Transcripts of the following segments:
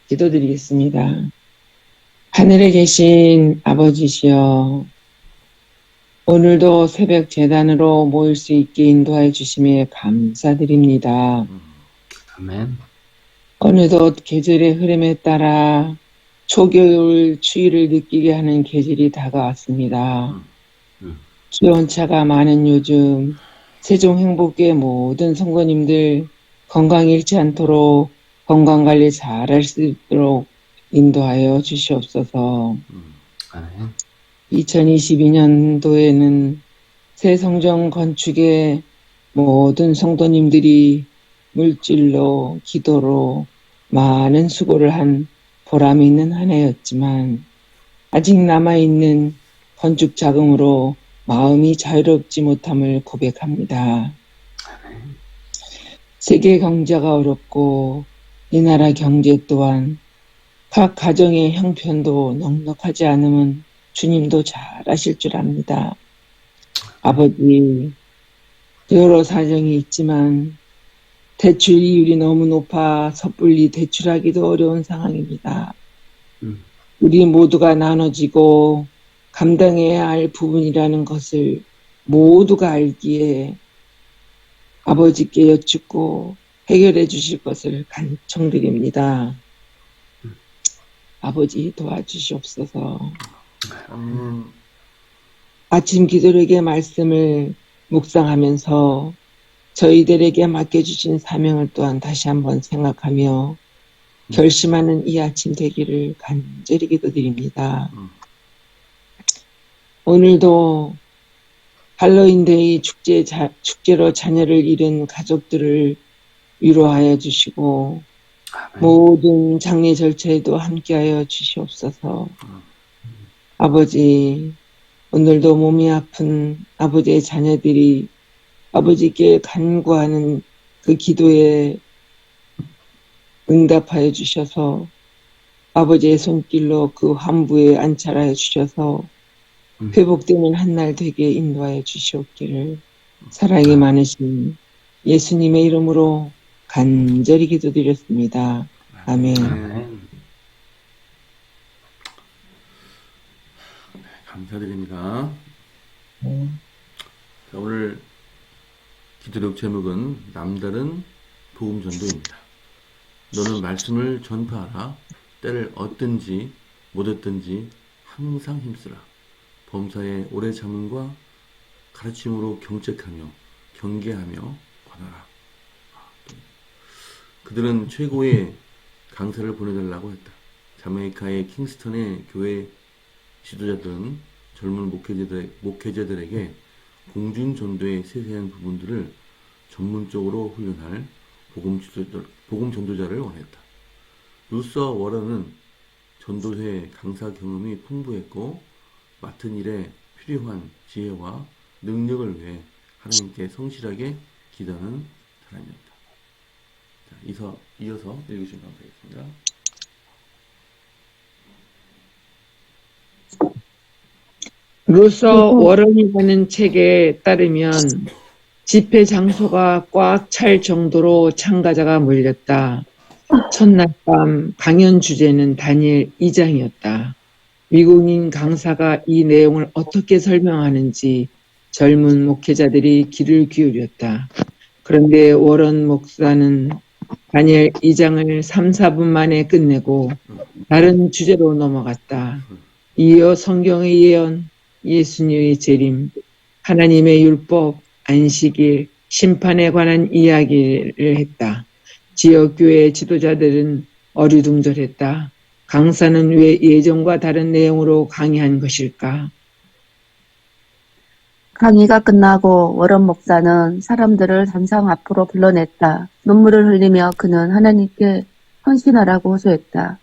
기도드리겠습니다. 하늘에 계신 아버지시여, 오늘도 새벽 제단으로 모일 수 있게 인도해 주심에 감사드립니다. 아멘. 어느덧 계절의 흐름에 따라 초겨울 추위를 느끼게 하는 계절이 다가왔습니다. 기온차가 많은 요즘 세종 행복교회 모든 성도님들 건강 잃지 않도록 건강관리 잘할 수 있도록 인도하여 주시옵소서. 아멘. 2022년도에는 새 성전 건축에 모든 성도님들이 물질로 기도로 많은 수고를 한 보람이 있는 한 해였지만 아직 남아있는 건축 자금으로 마음이 자유롭지 못함을 고백합니다. 세계 경제가 어렵고 이 나라 경제 또한 각 가정의 형편도 넉넉하지 않으면 주님도 잘 아실 줄 압니다. 아버지, 여러 사정이 있지만 대출 이율이 너무 높아 섣불리 대출하기도 어려운 상황입니다. 우리 모두가 나눠지고 감당해야 할 부분이라는 것을 모두가 알기에 아버지께 여쭙고 해결해 주실 것을 간청드립니다. 아버지 도와주시옵소서. 아침 기도력의 말씀을 묵상하면서 저희들에게 맡겨주신 사명을 또한 다시 한번 생각하며 결심하는 이 아침 되기를 간절히 기도드립니다. 오늘도 할로윈데이 축제로 자녀를 잃은 가족들을 위로하여 주시고 모든 장례 절차에도 함께하여 주시옵소서. 아버지, 오늘도 몸이 아픈 아버지의 자녀들이 아버지께 간구하는 그 기도에 응답하여 주셔서 아버지의 손길로 그 환부에 안찰하여 주셔서 회복되는 한날 되게 인도하여 주시옵기를 사랑이 많으신 예수님의 이름으로 간절히 기도드렸습니다. 아멘. 감사드립니다. 자, 오늘 기도력 제목은 남다른 복음전도입니다. 너는 말씀을 전파하라. 때를 얻든지 못 얻든지 항상 힘쓰라. 범사에 오래 참음과 가르침으로 경책하며 경계하며 권하라. 그들은 최고의 강사를 보내달라고 했다. 자메이카의 킹스턴의 교회 지도자들은 젊은 목회자들에게 공중전도의 세세한 부분들을 전문적으로 훈련할 복음 전도자를 원했다. 루서 워런은 전도회 강사 경험이 풍부했고 맡은 일에 필요한 지혜와 능력을 위해 하나님께 성실하게 기도하는 사람이었다. 자, 이어서 읽으시면 감사하겠습니다. 루서 워런이라는 책에 따르면 집회 장소가 꽉 찰 정도로 참가자가 몰렸다. 첫날 밤 강연 주제는 다니엘 2장이었다. 미국인 강사가 이 내용을 어떻게 설명하는지 젊은 목회자들이 귀를 기울였다. 그런데 워런 목사는 다니엘 2장을 3, 4분 만에 끝내고 다른 주제로 넘어갔다. 이어 성경의 예언, 예수님의 재림, 하나님의 율법, 안식일, 심판에 관한 이야기를 했다. 지역교회 지도자들은 어리둥절했다. 강사는 왜 예전과 다른 내용으로 강의한 것일까? 강의가 끝나고 워런 목사는 사람들을 단상 앞으로 불러냈다. 눈물을 흘리며 그는 하나님께 헌신하라고 호소했다.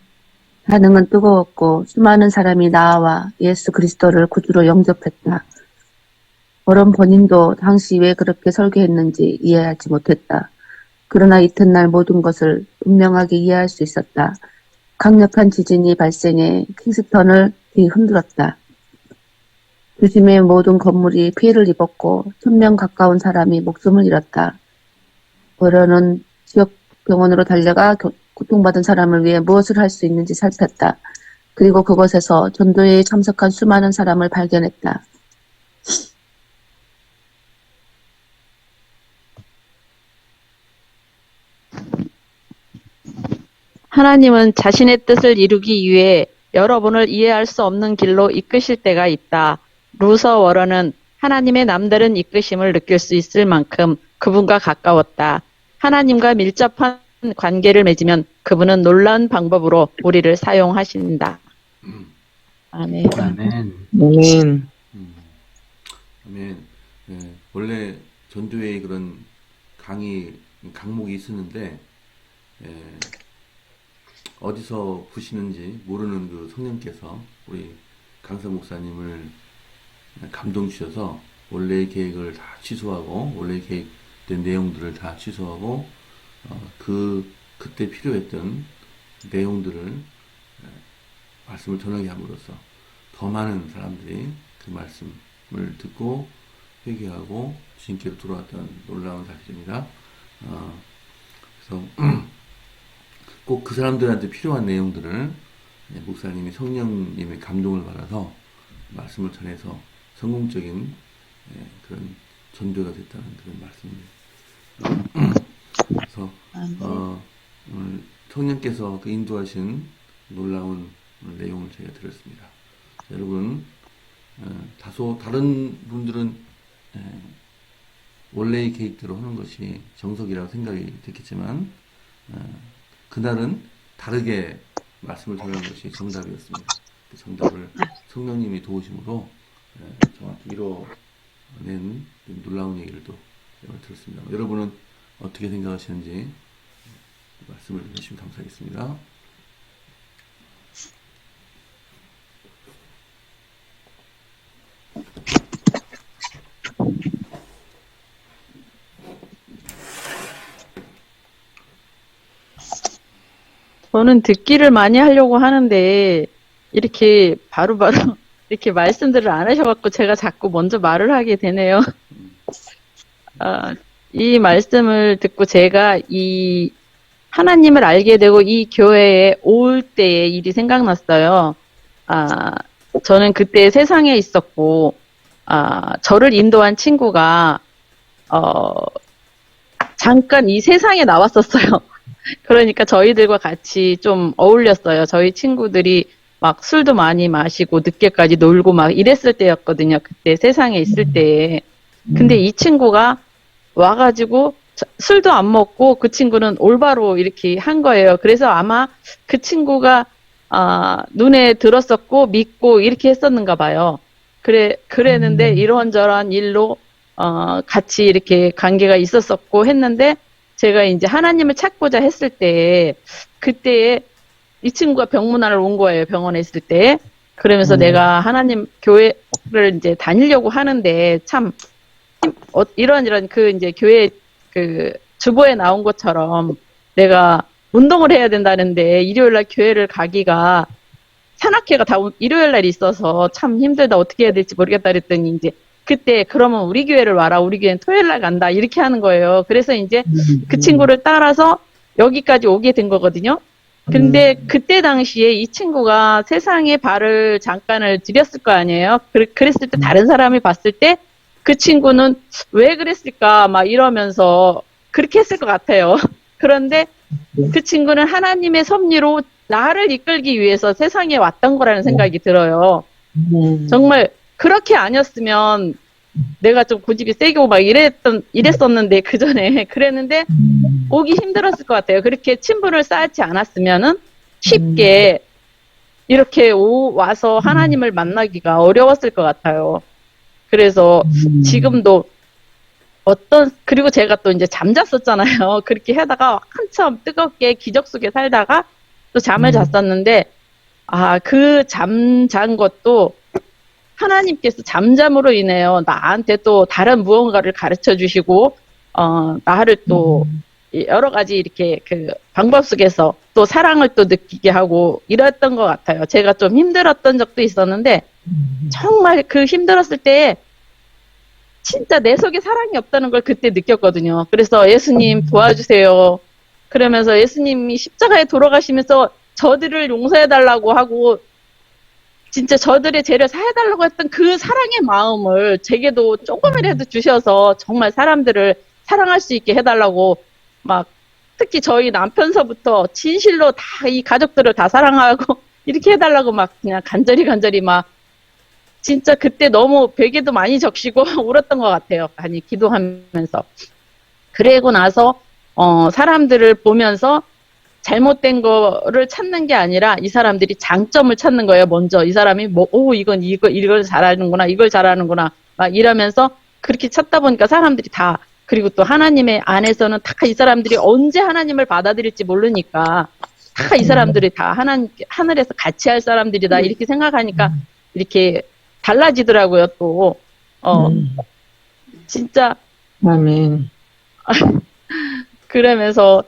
반응은 뜨거웠고 수많은 사람이 나와 예수 그리스도를 구주로 영접했다. 워런 본인도 당시 왜 그렇게 설교했는지 이해하지 못했다. 그러나 이튿날 모든 것을 분명하게 이해할 수 있었다. 강력한 지진이 발생해 킹스턴을 뒤흔들었다. 도심의 모든 건물이 피해를 입었고 1000명 가까운 사람이 목숨을 잃었다. 워런은 지역 병원으로 달려가 고통받은 사람을 위해 무엇을 할 수 있는지 살폈다. 그리고 그곳에서 전도회에 참석한 수많은 사람을 발견했다. 하나님은 자신의 뜻을 이루기 위해 여러분을 이해할 수 없는 길로 이끄실 때가 있다. 루서 워런은 하나님의 남다른 이끄심을 느낄 수 있을 만큼 그분과 가까웠다. 하나님과 밀접한 관계를 맺으면 그분은 놀라운 방법으로 우리를 사용하신다. 아멘. 아멘. 아멘. 아멘. 네, 원래 전도회에 그런 강목이 있었는데, 어디서 부시는지 모르는 그 성령께서 우리 강사 목사님을 감동 주셔서 원래의 계획을 다 취소하고, 원래 계획된 내용들을 다 취소하고, 그때 필요했던 내용들을 말씀을 전하게 함으로써 더 많은 사람들이 그 말씀을 듣고 회개하고 주님께로 돌아왔던 놀라운 사실입니다. 그래서 꼭 그 사람들한테 필요한 내용들을 목사님이 성령님의 감동을 받아서 말씀을 전해서 성공적인 그런 전도가 됐다는 그런 말씀입니다. 그래서 오늘 성령께서 그 인도하신 놀라운 내용을 저희가 들었습니다. 여러분, 다소 다른 분들은 원래의 계획대로 하는 것이 정석이라고 생각이 됐겠지만 그날은 다르게 말씀을 전하는 것이 정답이었습니다. 그 정답을 성령님이 도우심으로 정확히 이뤄낸 놀라운 얘기를 또 들었습니다. 여러분은 어떻게 생각하시는지 말씀을 해주시면 감사하겠습니다. 저는 듣기를 많이 하려고 하는데 이렇게 바로바로 이렇게 말씀들을 안 하셔갖고 제가 자꾸 먼저 말을 하게 되네요. 이 말씀을 듣고 제가 이 하나님을 알게 되고 이 교회에 올 때의 일이 생각났어요. 저는 그때 세상에 있었고, 저를 인도한 친구가, 잠깐 이 세상에 나왔었어요. 그러니까 저희들과 같이 좀 어울렸어요. 저희 친구들이 막 술도 많이 마시고 늦게까지 놀고 막 이랬을 때였거든요. 그때 세상에 있을 때에. 근데 이 친구가 와가지고 술도 안 먹고 그 친구는 올바로 이렇게 한 거예요. 그래서 아마 그 친구가 눈에 들었었고 믿고 이렇게 했었는가 봐요. 그랬는데 이런저런 일로 같이 이렇게 관계가 있었었고 했는데 제가 이제 하나님을 찾고자 했을 때 그때에 이 친구가 병문안을 온 거예요. 병원에 있을 때. 그러면서 내가 하나님 교회를 이제 다니려고 하는데 참 이런 그 이제 교회 그 주보에 나온 것처럼 내가 운동을 해야 된다는데 일요일날 교회를 가기가 산악회가 다 일요일날 있어서 참 힘들다 어떻게 해야 될지 모르겠다 그랬더니 이제 그때 그러면 우리 교회를 와라 우리 교회는 토요일날 간다 이렇게 하는 거예요. 그래서 이제 그 친구를 따라서 여기까지 오게 된 거거든요. 근데 그때 당시에 이 친구가 세상에 발을 잠깐을 들였을 거 아니에요. 그랬을 때 다른 사람이 봤을 때 그 친구는 왜 그랬을까 막 이러면서 그렇게 했을 것 같아요. 그런데 그 친구는 하나님의 섭리로 나를 이끌기 위해서 세상에 왔던 거라는 생각이 들어요. 정말 그렇게 아니었으면 내가 좀 고집이 세고 막 이랬었는데 그 전에 그랬는데 오기 힘들었을 것 같아요. 그렇게 친분을 쌓지 않았으면은 쉽게 이렇게 와서 하나님을 만나기가 어려웠을 것 같아요. 그래서 지금도 그리고 제가 또 이제 잠잤었잖아요. 그렇게 하다가 한참 뜨겁게 기적 속에 살다가 또 잠을 잤었는데, 그 잠잔 것도 하나님께서 잠잠으로 인해요. 나한테 또 다른 무언가를 가르쳐 주시고, 나를 또 여러 가지 이렇게 그 방법 속에서 또 사랑을 또 느끼게 하고 이랬던 것 같아요. 제가 좀 힘들었던 적도 있었는데, 정말 그 힘들었을 때에 진짜 내 속에 사랑이 없다는 걸 그때 느꼈거든요. 그래서 예수님 도와주세요. 그러면서 예수님이 십자가에 돌아가시면서 저들을 용서해달라고 하고 진짜 저들의 죄를 사해달라고 했던 그 사랑의 마음을 제게도 조금이라도 주셔서 정말 사람들을 사랑할 수 있게 해달라고 막 특히 저희 남편서부터 진실로 다 이 가족들을 다 사랑하고 이렇게 해달라고 막 그냥 간절히 막 진짜 그때 너무 베개도 많이 적시고 울었던 것 같아요. 아니 기도하면서. 그러고 나서 사람들을 보면서 잘못된 거를 찾는 게 아니라 이 사람들이 장점을 찾는 거예요. 먼저 이 사람이 이걸 잘하는구나, 이걸 잘하는구나 막 이러면서 그렇게 찾다 보니까 사람들이 다 그리고 또 하나님의 안에서는 다 이 사람들이 언제 하나님을 받아들일지 모르니까 다 이 사람들이 다 하늘에서 같이 할 사람들이다 이렇게 생각하니까 이렇게 달라지더라고요. 또 진짜 아멘. 그러면서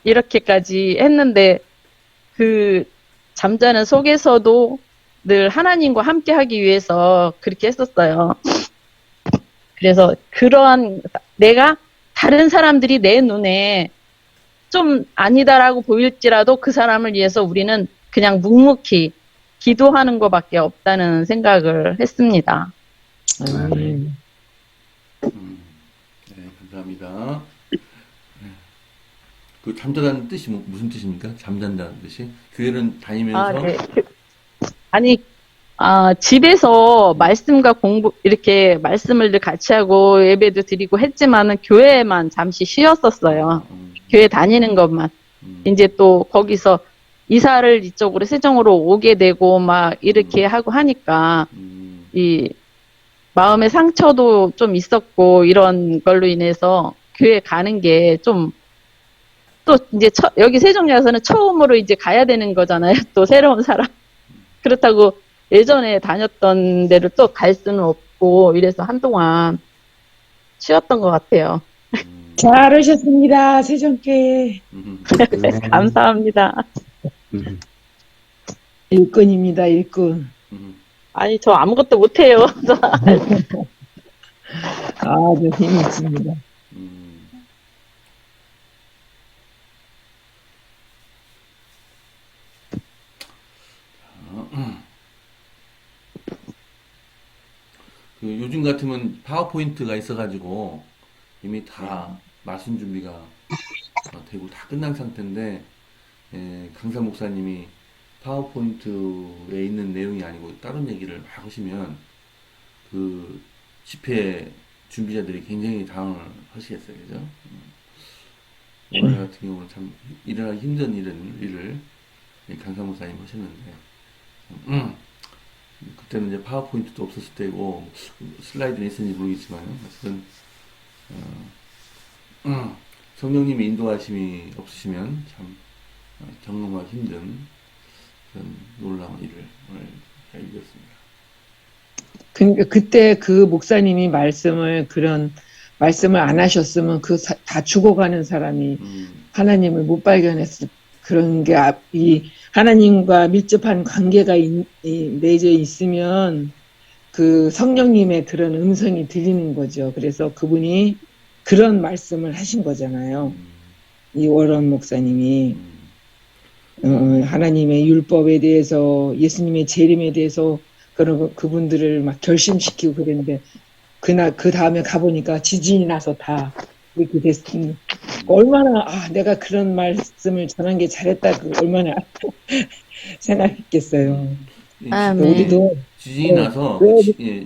이렇게까지 했는데 그 잠자는 속에서도 늘 하나님과 함께 하기 위해서 그렇게 했었어요. 그래서 그러한 내가 다른 사람들이 내 눈에 좀 아니다라고 보일지라도 그 사람을 위해서 우리는 그냥 묵묵히 기도하는 것밖에 없다는 생각을 했습니다. 아멘. 네, 감사합니다. 그 잠자다는 뜻이 무슨 뜻입니까? 잠잔다는 뜻이? 교회는 다니면서 네. 아니, 집에서 말씀과 이렇게 말씀을 늘 같이 하고 예배도 드리고 했지만은 교회에만 잠시 쉬었었어요. 교회 다니는 것만. 이제 또 거기서 이사를 이쪽으로 세종으로 오게 되고 막 이렇게 하고 하니까 이 마음의 상처도 좀 있었고 이런 걸로 인해서 교회 가는 게 좀 또 이제 여기 세종에 와서는 처음으로 이제 가야 되는 거잖아요. 또 새로운 사람. 그렇다고 예전에 다녔던 데를 또 갈 수는 없고 이래서 한동안 쉬었던 것 같아요. 잘하셨습니다. 세종교회. 감사합니다. 일꾼입니다. 일꾼. 아니 저 아무것도 못해요. 아주 힘이 있습니다. 그 요즘 같으면 파워포인트가 있어가지고 이미 다 말씀 준비가 되고 다 끝난 상태인데 강사 목사님이 파워포인트에 있는 내용이 아니고 다른 얘기를 막 하시면 그 집회 준비자들이 굉장히 당황을 하시겠어요, 그죠? 오늘 같은 경우는 참 일어나기 힘든 일을 강사 목사님 하셨는데 그때는 이제 파워포인트도 없었을 때고 슬라이드는 있었는지 모르겠지만 어쨌든 성령님의 인도하심이 없으시면 참 경험하기 힘든 그런 놀라운 일을 오늘 이뤘습니다. 그때 그 목사님이 그런 말씀을 안 하셨으면 다 죽어가는 사람이 하나님을 못 발견했을 그런 게 이 하나님과 밀접한 관계가 맺어 있으면 그 성령님의 그런 음성이 들리는 거죠. 그래서 그분이 그런 말씀을 하신 거잖아요. 이 워런 목사님이 하나님의 율법에 대해서 예수님의 재림에 대해서 그분들을 막 결심시키고 그랬는데 그 다음에 가보니까 지진이 나서 다 이렇게 됐습니다. 얼마나 내가 그런 말씀을 전한 게 잘했다 얼마나 생각했겠어요. 우리도 지진이 나서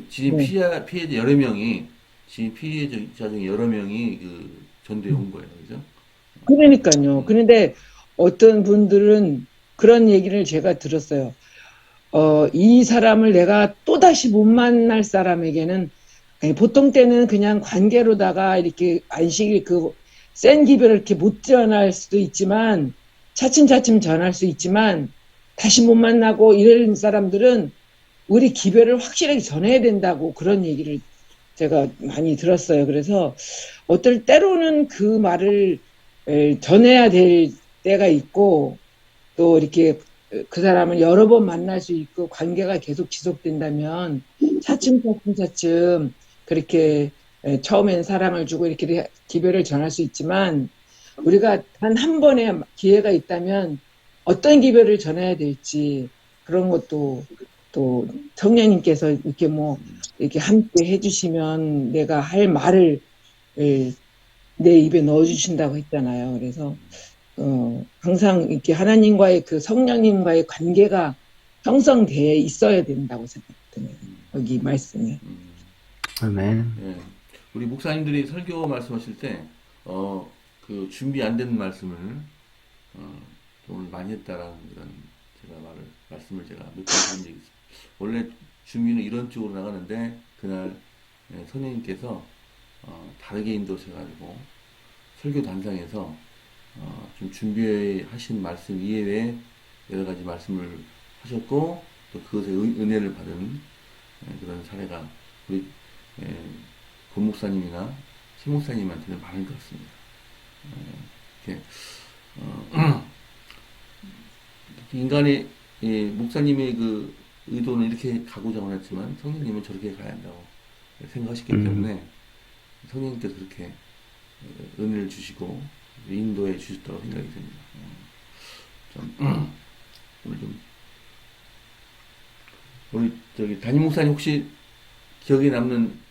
지진 피해자 여러 명이 지진 피해자 중에 여러 명이 그 전도에 온 거예요, 그죠? 그러니까요. 그런데 어떤 분들은 그런 얘기를 제가 들었어요. 이 사람을 내가 또다시 못 만날 사람에게는 보통 때는 그냥 관계로다가 이렇게 안식일 센 기별을 이렇게 못 전할 수도 있지만 차츰차츰 전할 수 있지만 다시 못 만나고 이런 사람들은 우리 기별을 확실하게 전해야 된다고 그런 얘기를 제가 많이 들었어요. 그래서 어떨 때로는 그 말을 전해야 될 때가 있고 또 이렇게 그 사람을 여러 번 만날 수 있고 관계가 계속 지속된다면 차츰 그렇게 처음엔 사랑을 주고 이렇게 기별을 전할 수 있지만 우리가 단 한 번의 기회가 있다면 어떤 기별을 전해야 될지 그런 것도 또 성령님께서 이렇게 뭐 이렇게 함께 해주시면 내가 할 말을 내 입에 넣어주신다고 했잖아요. 그래서 항상 이렇게 하나님과의 그 성령님과의 관계가 형성되어 있어야 된다고 생각해요. 여기 말씀에. 아멘. 예. 우리 목사님들이 설교 말씀하실 때, 그 준비 안 된 말씀을, 좀 많이 했다라는 그런 말씀을 제가 몇 번 드린 적이 있어요. 원래 준비는 이런 쪽으로 나가는데, 그날 선생님께서, 다르게 인도하셔가지고, 설교 단상에서, 좀 준비하신 말씀 이외에 여러 가지 말씀을 하셨고, 또 그것에 은혜를 받은 그런 사례가 우리 권 목사님이나 최 목사님한테는 많은 것 같습니다. 이렇게 인간의 목사님의 그 의도는 이렇게 가고자 했지만 성령님은 저렇게 가야 한다고 생각하셨기 때문에 성령님께서 그렇게 은혜를 주시고 인도해 주셨다고 생각이 듭니다. 우리 저기 담임 목사님 혹시 기억에 남는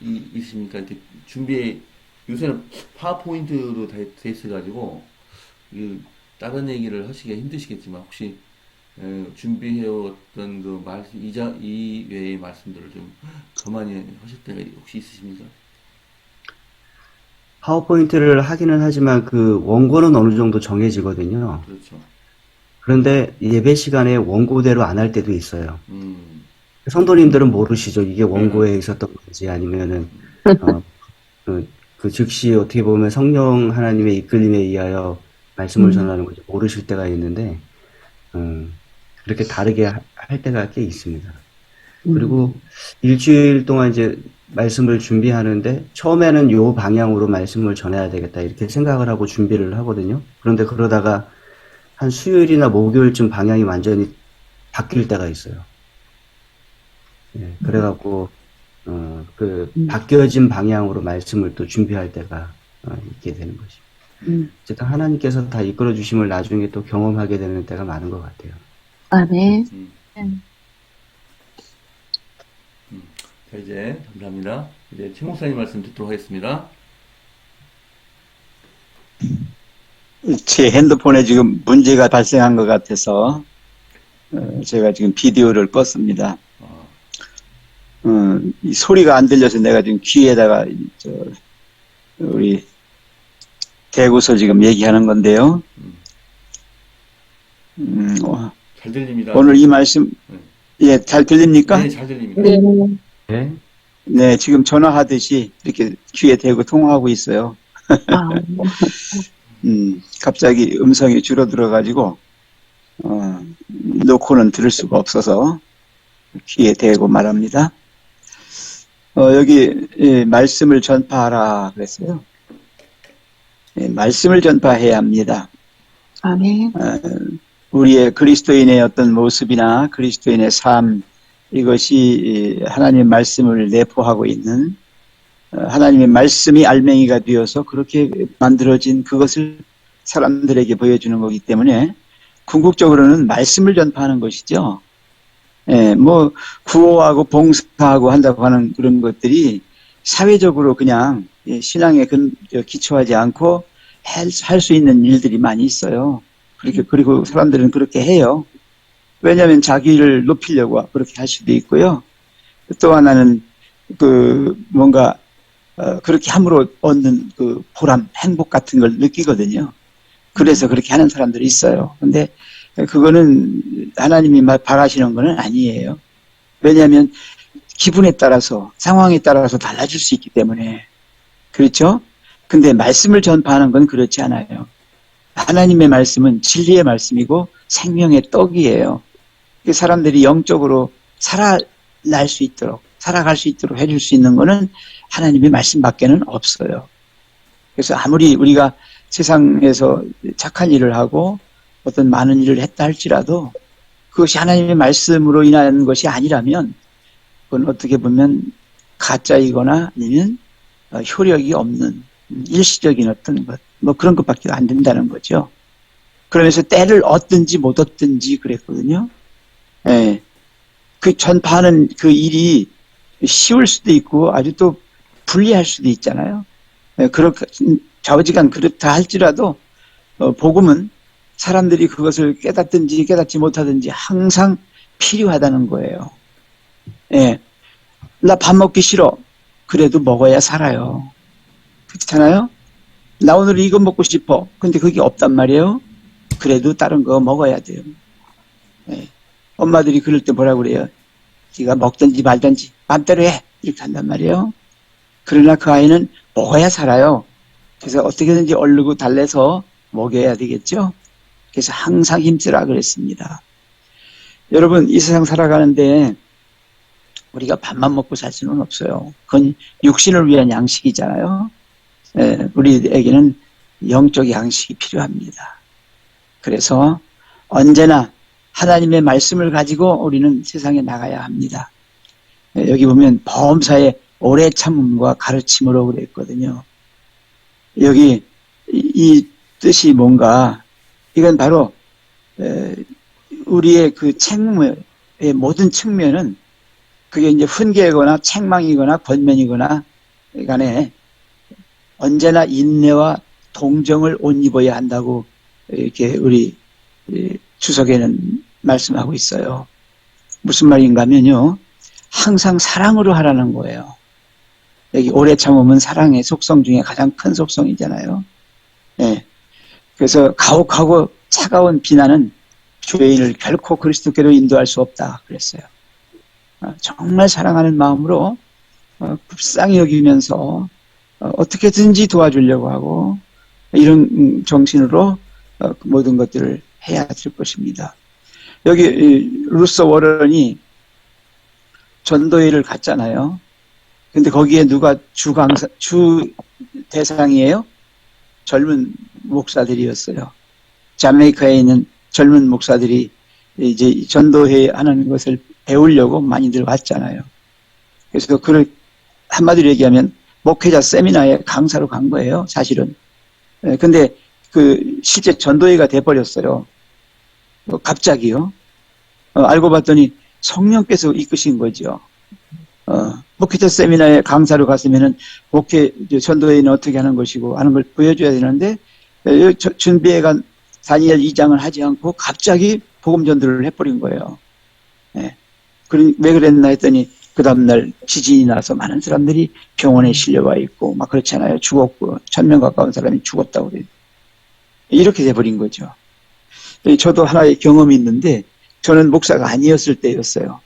있습니까? 이렇게 요새는 파워포인트로 돼 있어가지고, 다른 얘기를 하시기가 힘드시겠지만, 혹시, 준비해왔던 그 말씀, 이 외의 말씀들을 좀 가만히 하실 때가 혹시 있으십니까? 파워포인트를 하기는 하지만 그 원고는 어느 정도 정해지거든요. 그렇죠. 그런데 예배 시간에 원고대로 안 할 때도 있어요. 성도님들은 모르시죠. 이게 원고에 있었던 건지 아니면은, 그 즉시 어떻게 보면 성령 하나님의 이끌림에 의하여 말씀을 전하는 건지 모르실 때가 있는데, 그렇게 다르게 할 때가 꽤 있습니다. 그리고 일주일 동안 이제 말씀을 준비하는데, 처음에는 요 방향으로 말씀을 전해야 되겠다, 이렇게 생각을 하고 준비를 하거든요. 그런데 그러다가 한 수요일이나 목요일쯤 방향이 완전히 바뀔 때가 있어요. 예, 그래갖고, 바뀌어진 방향으로 말씀을 또 준비할 때가 있게 되는 것입니다. 어쨌든 하나님께서 다 이끌어 주심을 나중에 또 경험하게 되는 때가 많은 것 같아요. 아멘. 자, 이제, 감사합니다. 이제 최 목사님 말씀 듣도록 하겠습니다. 제 핸드폰에 지금 문제가 발생한 것 같아서 제가 지금 비디오를 껐습니다. 이 소리가 안 들려서 내가 지금 귀에다가 우리 대고서 지금 얘기하는 건데요. 잘 들립니다. 오늘 이 말씀 예, 잘 들립니까? 네, 잘 들립니다. 네. 네, 지금 전화하듯이 이렇게 귀에 대고 통화하고 있어요. 갑자기 음성이 줄어들어가지고 놓고는 들을 수가 없어서 귀에 대고 말합니다. 여기 말씀을 전파하라 그랬어요. 말씀을 전파해야 합니다. 아멘. 우리의 그리스도인의 어떤 모습이나 그리스도인의 삶, 이것이 하나님의 말씀을 내포하고 있는 하나님의 말씀이 알맹이가 되어서 그렇게 만들어진 그것을 사람들에게 보여주는 거기 때문에 궁극적으로는 말씀을 전파하는 것이죠. 예, 뭐 구호하고 봉사하고 한다고 하는 그런 것들이 사회적으로 그냥 신앙에 기초하지 않고 할 수 있는 일들이 많이 있어요. 그리고 사람들은 그렇게 해요. 왜냐하면 자기를 높이려고 그렇게 할 수도 있고요. 또 하나는 뭔가 그렇게 함으로 얻는 그 보람, 행복 같은 걸 느끼거든요. 그래서 그렇게 하는 사람들이 있어요. 근데 그거는 하나님이 바라시는 거는 아니에요. 왜냐하면 기분에 따라서, 상황에 따라서 달라질 수 있기 때문에. 그렇죠? 근데 말씀을 전파하는 건 그렇지 않아요. 하나님의 말씀은 진리의 말씀이고 생명의 떡이에요. 사람들이 영적으로 살아갈 수 있도록 해줄 수 있는 거는 하나님의 말씀밖에는 없어요. 그래서 아무리 우리가 세상에서 착한 일을 하고 어떤 많은 일을 했다 할지라도 그것이 하나님의 말씀으로 인한 것이 아니라면 그건 어떻게 보면 가짜이거나 아니면 효력이 없는 일시적인 어떤 것, 뭐 그런 것밖에 안 된다는 거죠. 그러면서 때를 얻든지 못 얻든지 그랬거든요. 예. 그 전파하는 그 일이 쉬울 수도 있고 아주 또 불리할 수도 있잖아요. 예, 그렇게 좌우지간 그렇다 할지라도 복음은 사람들이 그것을 깨닫든지 깨닫지 못하든지 항상 필요하다는 거예요. 예. 나 밥 먹기 싫어. 그래도 먹어야 살아요. 그렇잖아요? 나 오늘 이거 먹고 싶어. 근데 그게 없단 말이에요. 그래도 다른 거 먹어야 돼요. 예. 엄마들이 그럴 때 뭐라고 그래요? 네가 먹든지 말든지 마음대로 해. 이렇게 한단 말이에요. 그러나 그 아이는 먹어야 살아요. 그래서 어떻게든지 얼르고 달래서 먹여야 되겠죠. 그래서 항상 힘쓰라 그랬습니다. 여러분, 이 세상 살아가는데 우리가 밥만 먹고 살 수는 없어요. 그건 육신을 위한 양식이잖아요. 예, 우리에게는 영적 양식이 필요합니다. 그래서 언제나 하나님의 말씀을 가지고 우리는 세상에 나가야 합니다. 예, 여기 보면 범사의 오래 참음과 가르침으로 그랬거든요. 여기 이 뜻이 뭔가 이건 바로 우리의 그 책무의 모든 측면은 그게 이제 훈계거나 책망이거나 권면이거나 간에 언제나 인내와 동정을 옷 입어야 한다고 이렇게 우리 주석에는 말씀하고 있어요. 무슨 말인가 하면요. 항상 사랑으로 하라는 거예요. 여기 오래 참음은 사랑의 속성 중에 가장 큰 속성이잖아요. 예. 그래서 가혹하고 차가운 비난은 죄인을 결코 그리스도께로 인도할 수 없다 그랬어요. 정말 사랑하는 마음으로 불쌍히 여기면서 어떻게든지 도와주려고 하고 이런 정신으로 모든 것들을 해야 될 것입니다. 여기 루서 워런이 전도회를 갔잖아요. 근데 거기에 누가 주 대상이에요? 젊은 목사들이었어요. 자메이카에 있는 젊은 목사들이 이제 전도회 하는 것을 배우려고 많이들 왔잖아요. 그래서 한마디로 얘기하면 목회자 세미나에 강사로 간 거예요, 사실은. 근데 실제 전도회가 돼버렸어요. 갑자기요. 알고 봤더니 성령께서 이끄신 거죠. 목회자 세미나에 강사로 갔으면은 전도회는 어떻게 하는 것이고 하는 걸 보여줘야 되는데 준비해간 다니엘 2장을 하지 않고 갑자기 복음 전도를 해버린 거예요. 예. 왜 그랬나 했더니 그 다음날 지진이 나서 많은 사람들이 병원에 실려와 있고 막 그렇잖아요. 죽었고 1000명 가까운 사람이 죽었다고 그래요. 이렇게 돼버린 거죠. 저도 하나의 경험이 있는데 저는 목사가 아니었을 때였어요.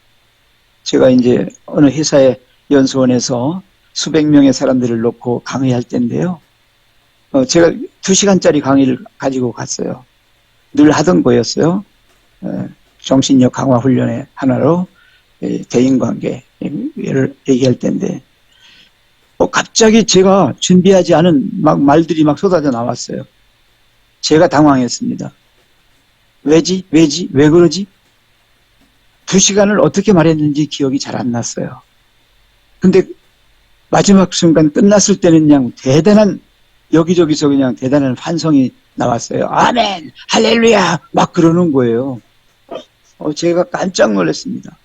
제가 이제 어느 회사의 연수원에서 수백 명의 사람들을 놓고 강의할 때인데요. 제가 2시간짜리 강의를 가지고 갔어요. 늘 하던 거였어요. 정신력 강화 훈련의 하나로 대인관계를 얘기할 때인데 갑자기 제가 준비하지 않은 말들이 막 쏟아져 나왔어요. 제가 당황했습니다. 왜지? 왜 그러지? 2시간을 어떻게 말했는지 기억이 잘 안 났어요. 근데 마지막 순간 끝났을 때는 그냥 대단한 여기저기서 그냥 대단한 환성이 나왔어요. 아멘! 할렐루야! 막 그러는 거예요. 제가 깜짝 놀랐습니다.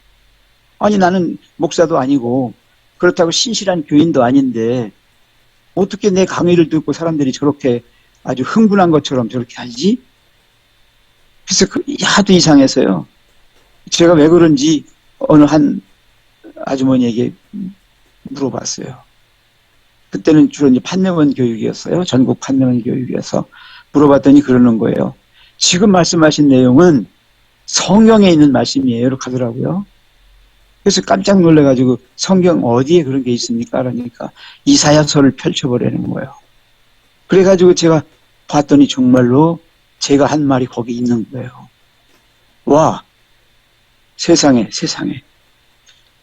아니 나는 목사도 아니고 그렇다고 신실한 교인도 아닌데 어떻게 내 강의를 듣고 사람들이 저렇게 아주 흥분한 것처럼 저렇게 하지? 그래서 하도 이상해서요. 제가 왜 그런지 어느 한 아주머니에게 물어봤어요. 그때는 주로 이제 판명원 교육이었어요. 전국 판명원 교육이어서 물어봤더니 그러는 거예요. 지금 말씀하신 내용은 성경에 있는 말씀이에요. 이렇게 하더라고요. 그래서 깜짝 놀라가지고 성경 어디에 그런 게 있습니까? 그러니까 이사야서를 펼쳐버리는 거예요. 그래가지고 제가 봤더니 정말로 제가 한 말이 거기 있는 거예요. 와, 세상에.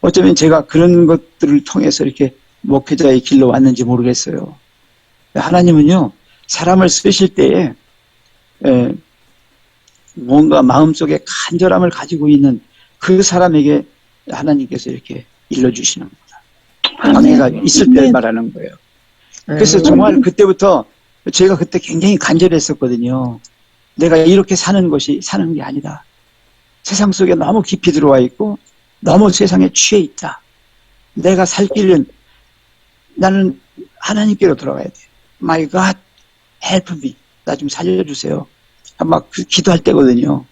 어쩌면 제가 그런 것들을 통해서 이렇게 목회자의 길로 왔는지 모르겠어요. 하나님은요, 사람을 쓰실 때에 뭔가 마음속에 간절함을 가지고 있는 그 사람에게 하나님께서 이렇게 일러주시는 거다. 방해가 있을 때 말하는 거예요. 그래서 정말 그때부터 제가 그때 굉장히 간절했었거든요. 내가 이렇게 사는 것이 사는 게 아니다. 세상 속에 너무 깊이 들어와 있고 너무 세상에 취해 있다. 내가 살 길은 나는 하나님께로 돌아가야 돼. My God, help me. 나 좀 살려주세요. 막 기도할 때거든요.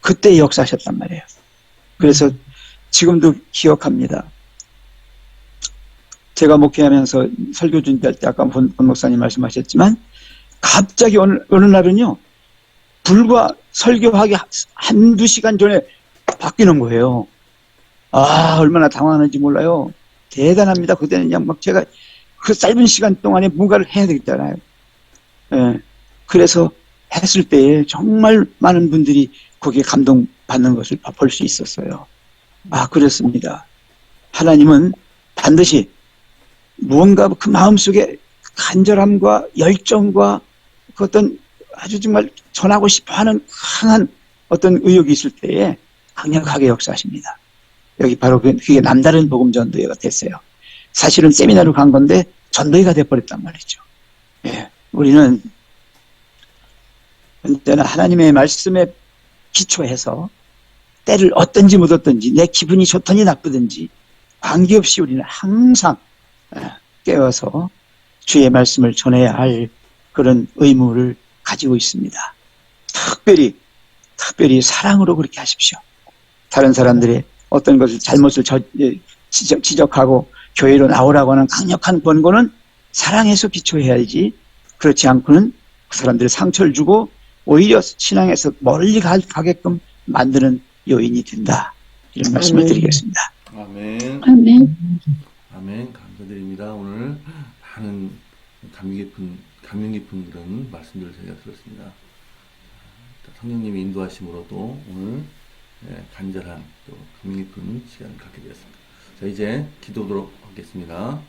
그때 역사하셨단 말이에요. 그래서 지금도 기억합니다. 제가 목회하면서 설교 준비할 때 아까 본 목사님 말씀하셨지만 갑자기 어느 날은요. 불과 설교하기 한두 시간 전에 바뀌는 거예요. 아, 얼마나 당황하는지 몰라요. 대단합니다. 그때는 그냥 막 제가 그 짧은 시간 동안에 뭔가를 해야 되겠잖아요. 예. 그래서 했을 때에 정말 많은 분들이 거기에 감동받는 것을 볼 수 있었어요. 아, 그렇습니다. 하나님은 반드시 무언가 그 마음속에 간절함과 열정과 그 어떤 아주 정말 전하고 싶어 하는 강한 어떤 의욕이 있을 때에 강력하게 역사하십니다. 여기 바로 그게 남다른 복음 전도회가 됐어요. 사실은 세미나로 간 건데 전도회가 돼버렸단 말이죠. 예. 우리는 언제나 하나님의 말씀에 기초해서 때를 얻든지 못 얻든지 내 기분이 좋든지 나쁘든지 관계없이 우리는 항상 깨어서 주의 말씀을 전해야 할 그런 의무를 가지고 있습니다. 특별히 사랑으로 그렇게 하십시오. 다른 사람들의 어떤 것을 잘못을 지적하고 교회로 나오라고 하는 강력한 권고는 사랑해서 기초해야지 그렇지 않고는 그 사람들의 상처를 주고 오히려 신앙에서 멀리 가게끔 만드는 요인이 된다. 이런 말씀을 드리겠습니다. 아멘. 아멘. 아멘. 감사드립니다. 오늘 많은 감명 깊은 그런 말씀들을 저희가 들었습니다. 성령님의 인도하심으로도 오늘 간절한 또 감명 깊은 시간을 갖게 되었습니다. 자, 이제 기도하도록 하겠습니다.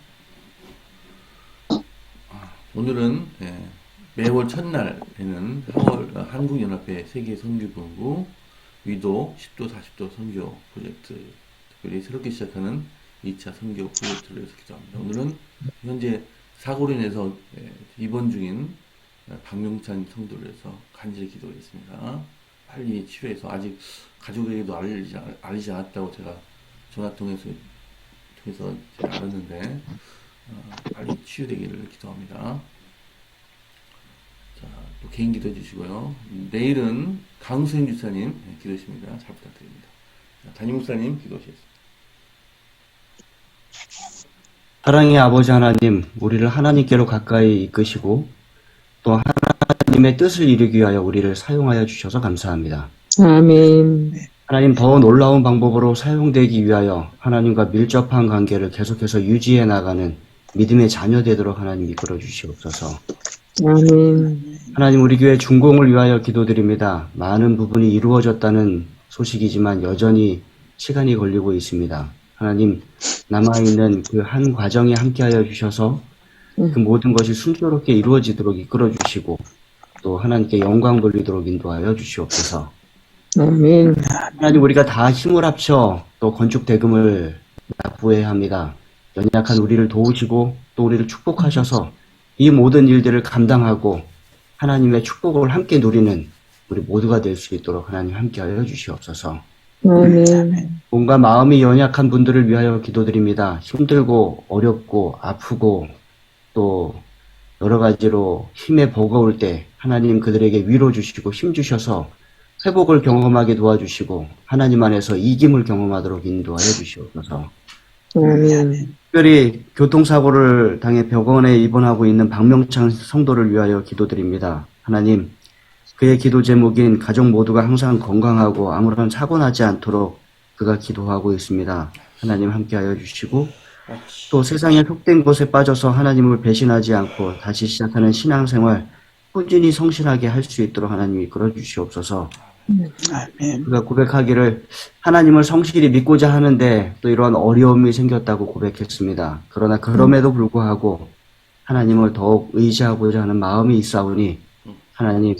오늘은 매월 첫날에는 한국연합회 세계선교본부 위도 10도 40도 선교 프로젝트, 특별히 새롭게 시작하는 2차 선교 프로젝트를 위해서 기도합니다. 오늘은 현재 사고로 인해서 입원 중인 박명찬 성도를 위해서 간절히 기도하겠습니다. 빨리 치료해서 아직 가족에게도 알리지 않았다고 제가 전화 통해서 제가 알았는데 빨리 치유되기를 기도합니다. 자, 또 개인 기도해 주시고요. 내일은 강수현 주사님 기도하십니다. 잘 부탁드립니다. 자, 담임 목사님 기도하시겠습니다. 사랑의 아버지 하나님, 우리를 하나님께로 가까이 이끄시고 또 하나님의 뜻을 이루기 위하여 우리를 사용하여 주셔서 감사합니다. 아멘. 하나님, 더 놀라운 방법으로 사용되기 위하여 하나님과 밀접한 관계를 계속해서 유지해 나가는 믿음의 자녀 되도록 하나님 이끌어 주시옵소서. 아멘. 하나님, 우리 교회 준공을 위하여 기도드립니다. 많은 부분이 이루어졌다는 소식이지만 여전히 시간이 걸리고 있습니다. 하나님, 남아있는 그 한 과정에 함께하여 주셔서 그 모든 것이 순조롭게 이루어지도록 이끌어 주시고 또 하나님께 영광 돌리도록 인도하여 주시옵소서. 아멘. 하나님, 우리가 다 힘을 합쳐 또 건축 대금을 납부해야 합니다. 연약한 우리를 도우시고 또 우리를 축복하셔서 이 모든 일들을 감당하고 하나님의 축복을 함께 누리는 우리 모두가 될 수 있도록 하나님 함께하여 주시옵소서. 아멘. 뭔가 마음이 연약한 분들을 위하여 기도드립니다. 힘들고 어렵고 아프고 또 여러 가지로 힘에 버거울 때 하나님 그들에게 위로 주시고 힘 주셔서 회복을 경험하게 도와주시고 하나님 안에서 이김을 경험하도록 인도하여 주시옵소서. 아멘. 특별히 교통사고를 당해 병원에 입원하고 있는 박명창 성도를 위하여 기도드립니다. 하나님, 그의 기도 제목인 가족 모두가 항상 건강하고 아무런 사고 나지 않도록 그가 기도하고 있습니다. 하나님 함께하여 주시고 또 세상에 속된 곳에 빠져서 하나님을 배신하지 않고 다시 시작하는 신앙생활 꾸준히 성실하게 할 수 있도록 하나님 이끌어 주시옵소서. 아멘. 그가 고백하기를 하나님을 성실히 믿고자 하는데 또 이러한 어려움이 생겼다고 고백했습니다. 그러나 그럼에도 불구하고 하나님을 더욱 의지하고자 하는 마음이 있사오니 하나님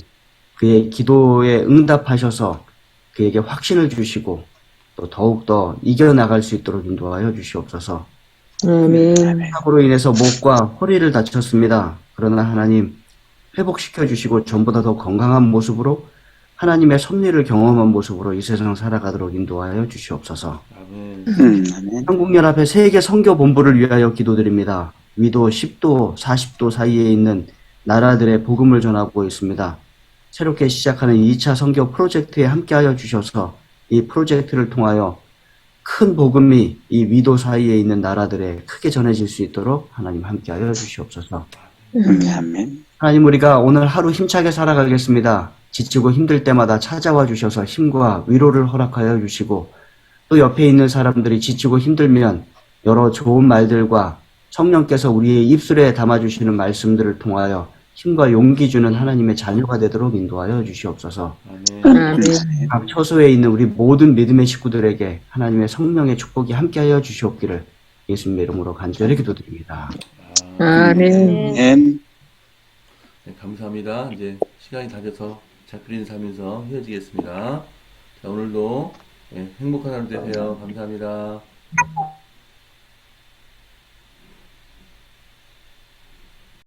그의 기도에 응답하셔서 그에게 확신을 주시고 또 더욱더 이겨나갈 수 있도록 인도하여 주시옵소서. 아멘. 사고로 인해서 목과 허리를 다쳤습니다. 그러나 하나님 회복시켜 주시고 전보다 더 건강한 모습으로 하나님의 섭리를 경험한 모습으로 이 세상 살아가도록 인도하여 주시옵소서. 아멘. 아멘. 한국연합회 세계 선교본부를 위하여 기도드립니다. 위도 10도, 40도 사이에 있는 나라들의 복음을 전하고 있습니다. 새롭게 시작하는 2차 선교 프로젝트에 함께하여 주셔서 이 프로젝트를 통하여 큰 복음이 이 위도 사이에 있는 나라들에 크게 전해질 수 있도록 하나님 함께하여 주시옵소서. 아멘. 하나님, 우리가 오늘 하루 힘차게 살아가겠습니다. 지치고 힘들 때마다 찾아와 주셔서 힘과 위로를 허락하여 주시고, 또 옆에 있는 사람들이 지치고 힘들면 여러 좋은 말들과 성령께서 우리의 입술에 담아주시는 말씀들을 통하여 힘과 용기 주는 하나님의 자녀가 되도록 인도하여 주시옵소서. 아멘. 각 처소에 있는 우리 모든 믿음의 식구들에게 하나님의 성령의 축복이 함께하여 주시옵기를 예수님의 이름으로 간절히 기도드립니다. 아멘. 아멘. 네, 감사합니다. 이제 시간이 다 돼서 작별 인사하면서 헤어지겠습니다. 자, 오늘도 행복한 하루 되세요. 감사합니다.